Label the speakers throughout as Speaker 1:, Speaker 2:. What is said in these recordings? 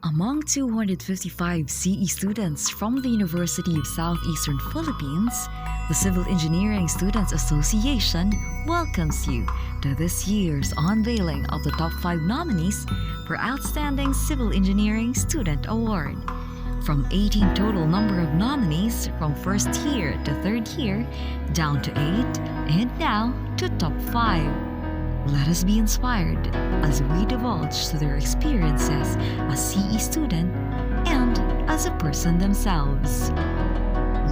Speaker 1: Among 255 CE students from the University of Southeastern Philippines, the Civil Engineering Students Association welcomes you to this year's unveiling of the top 5 nominees for Outstanding Civil Engineering Student Award. From 18 total number of nominees from first year to third year, down to 8, and now to top 5. Let us be inspired as we divulge to their experiences as CE student and as a person themselves.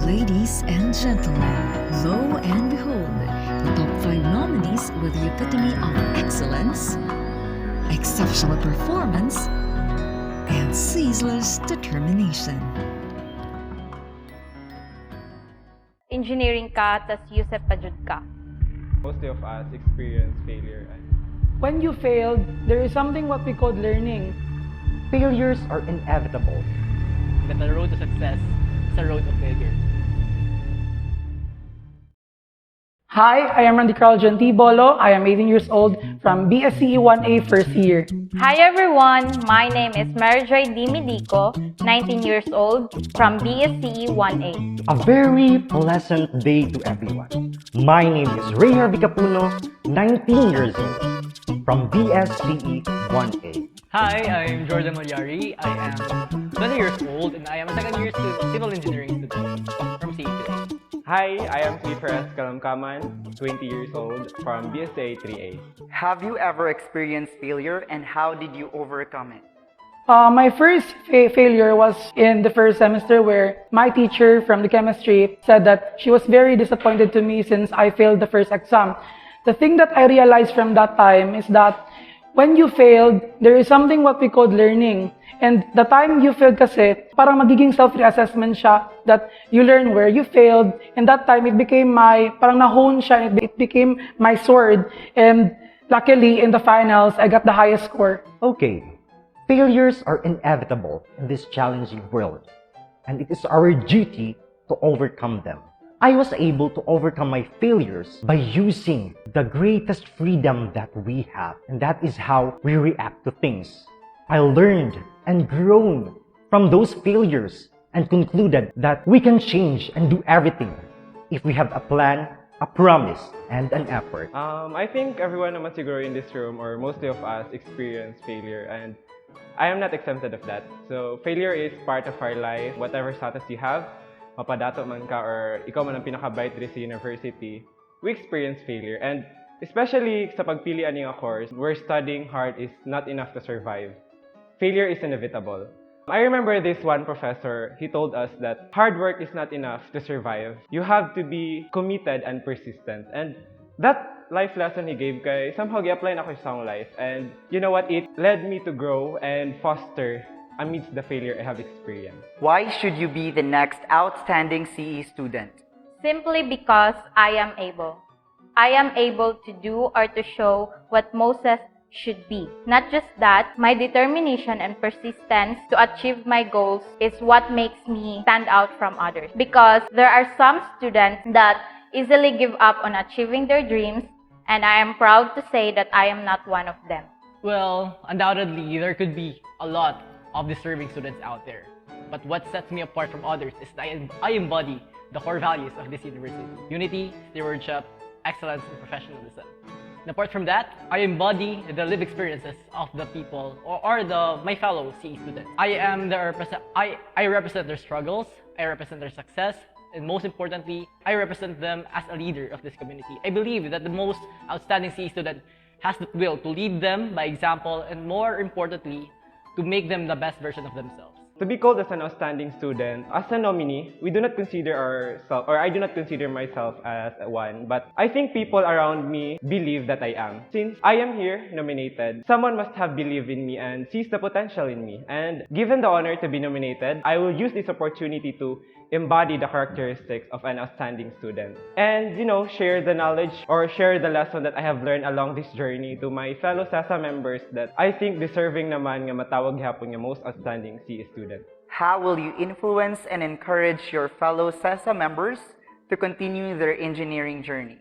Speaker 1: Ladies and gentlemen, lo and behold, the top 5 nominees were the epitome of excellence, exceptional performance, and ceaseless determination.
Speaker 2: Engineering ka, tas USeP pa jud ka.
Speaker 3: Most of us experience failure.
Speaker 4: When you failed, there is something what we call learning.
Speaker 5: Failures are inevitable.
Speaker 6: That the road to success is a road of failure.
Speaker 4: Hi, I am Randy Carl Bolo. I am 18 years old from BSCE 1A first year.
Speaker 2: Hi everyone, my name is Marijoy D. Medico, 19 years old from BSCE 1A.
Speaker 5: A very pleasant day to everyone. My name is Rayhar Vicapuno, 19 years old, from BSCE 1A.
Speaker 6: Hi, I'm Jordan Molyari. I am 20 years old and I am a second year civil engineering student from CESA.
Speaker 3: Hi, I am Sweetferes Kalamkaman, 20 years old, from BSA 3A.
Speaker 7: Have you ever experienced failure and how did you overcome it?
Speaker 4: My first failure was in the first semester where my teacher from the chemistry said that she was very disappointed to me since I failed the first exam. The thing that I realized from that time is that when you failed, there is something what we call learning. And the time you failed kasi, parang magiging self-reassessment siya that you learn where you failed. And that time, it became parang na-hone siya, it became my sword. And luckily, in the finals, I got the highest score.
Speaker 5: Okay, failures are inevitable in this challenging world. And it is our duty to overcome them. I was able to overcome my failures by using the greatest freedom that we have. And that is how we react to things. I learned and grown from those failures and concluded that we can change and do everything if we have a plan, a promise, and an effort.
Speaker 3: I think everyone naman siguro in this room, or mostly of us, experience failure, and I am not exempted of that. So failure is part of our life. Whatever status you have, mapadato man ka or ikaw man ang pinaka-bright diri sa university, we experience failure. And especially sa pagpilian ng course, where studying hard is not enough to survive. Failure is inevitable. I remember this one professor, he told us that hard work is not enough to survive. You have to be committed and persistent. And that life lesson he gave kay somehow gi-apply na ko sa akong life. And you know what? It led me to grow and foster amidst the failure I have experienced.
Speaker 7: Why should you be the next outstanding CE student?
Speaker 2: Simply because I am able. I am able to do or to show what MOCES should be. Not just that, my determination and persistence to achieve my goals is what makes me stand out from others. Because there are some students that easily give up on achieving their dreams, and I am proud to say that I am not one of them.
Speaker 6: Well, undoubtedly, there could be a lot of deserving students out there. But what sets me apart from others is that I embody the core values of this university: unity, stewardship, excellence, and professionalism. And apart from that, I embody the lived experiences of the people or my fellow CE students. I represent their struggles, I represent their success, and most importantly, I represent them as a leader of this community. I believe that the most outstanding CE student has the will to lead them by example and, more importantly, to make them the best version of themselves.
Speaker 3: To be called as an outstanding student, as a nominee, we do not consider ourselves, or I do not consider myself as one, but I think people around me believe that I am. Since I am here nominated, someone must have believed in me and sees the potential in me. And given the honor to be nominated, I will use this opportunity to embody the characteristics of an outstanding student. And, share the knowledge or share the lesson that I have learned along this journey to my fellow CESA members that I think deserving naman nga matawag hapon nga most outstanding CE student.
Speaker 7: How will you influence and encourage your fellow CESA members to continue their engineering journey?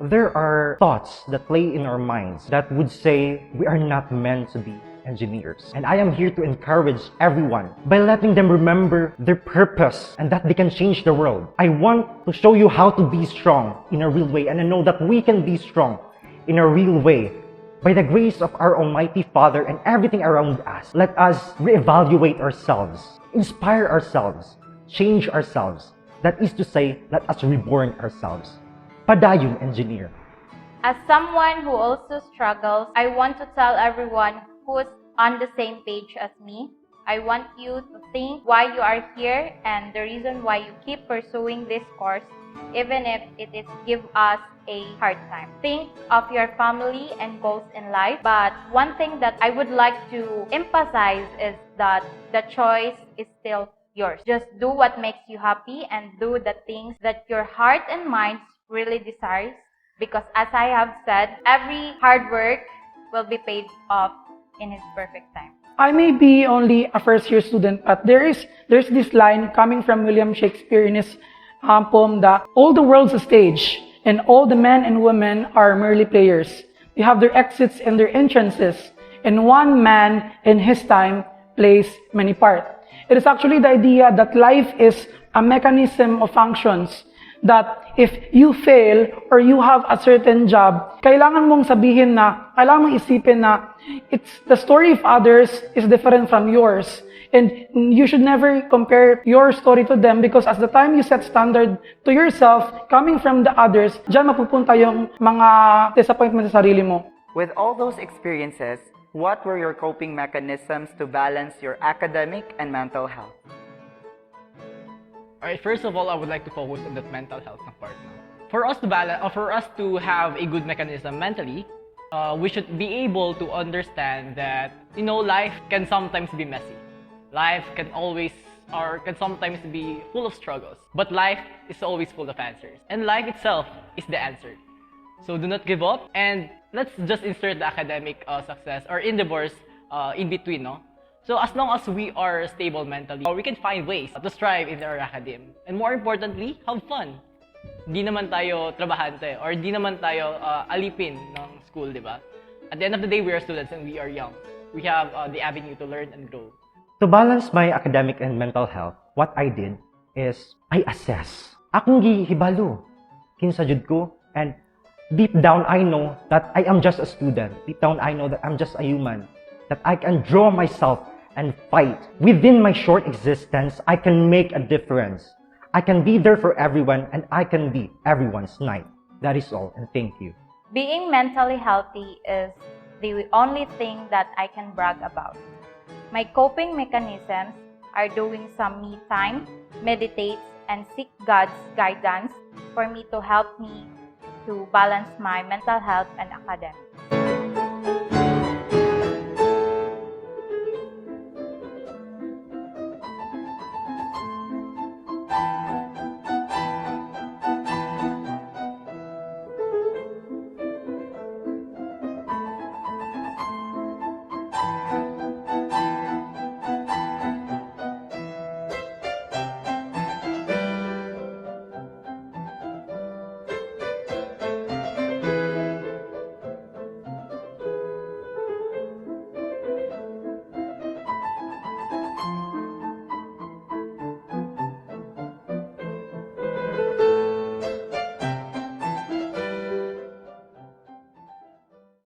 Speaker 5: There are thoughts that play in our minds that would say we are not meant to be engineers. And I am here to encourage everyone by letting them remember their purpose and that they can change the world. I want to show you how to be strong in a real way, and I know that we can be strong in a real way by the grace of our Almighty Father and everything around us. Let us reevaluate ourselves, inspire ourselves, change ourselves. That is to say, let us reborn ourselves. Padayon engineer.
Speaker 2: As someone who also struggles, I want to tell everyone who's on the same page as me, I want you to think why you are here and the reason why you keep pursuing this course, even if it is give us a hard time. Think of your family and goals in life, but one thing that I would like to emphasize is that the choice is still yours. Just do what makes you happy and do the things that your heart and mind really desires. Because as I have said, every hard work will be paid off in His perfect time.
Speaker 4: I may be only a first-year student, but there's this line coming from William Shakespeare in his poem that all the world's a stage, and all the men and women are merely players. They have their exits and their entrances, and one man in his time plays many parts. It is actually the idea that life is a mechanism of functions, that if you fail or you have a certain job, kailangan mong isipin na the story of others is different from yours. And you should never compare your story to them, because as the time you set standard to yourself, coming from the others, dyan mapupunta yung mga disappointment sa sarili mo.
Speaker 7: With all those experiences, what were your coping mechanisms to balance your academic and mental health?
Speaker 6: Alright, first of all, I would like to focus on that mental health na part. For us to balance, for us to have a good mechanism mentally, we should be able to understand that, life can sometimes be messy. Life can sometimes be full of struggles. But life is always full of answers. And life itself is the answer. So do not give up, and let's just insert the academic success or endeavors in between, no? So as long as we are stable mentally, we can find ways to strive in our academe. And more importantly, have fun. Di naman tayo trabahante or di naman tayo alipin ng school, di ba? At the end of the day, we are students and we are young. We have the avenue to learn and grow.
Speaker 5: To balance my academic and mental health, what I did is I assess. Akong gihibalo kinsa jud ko, and deep down I know that I am just a student. Deep down I know that I'm just a human. That I can draw myself and fight. Within my short existence, I can make a difference. I can be there for everyone, and I can be everyone's knight. That is all, and thank you.
Speaker 2: Being mentally healthy is the only thing that I can brag about. My coping mechanisms are doing some me time, meditate, and seek God's guidance for me to help me to balance my mental health and academics.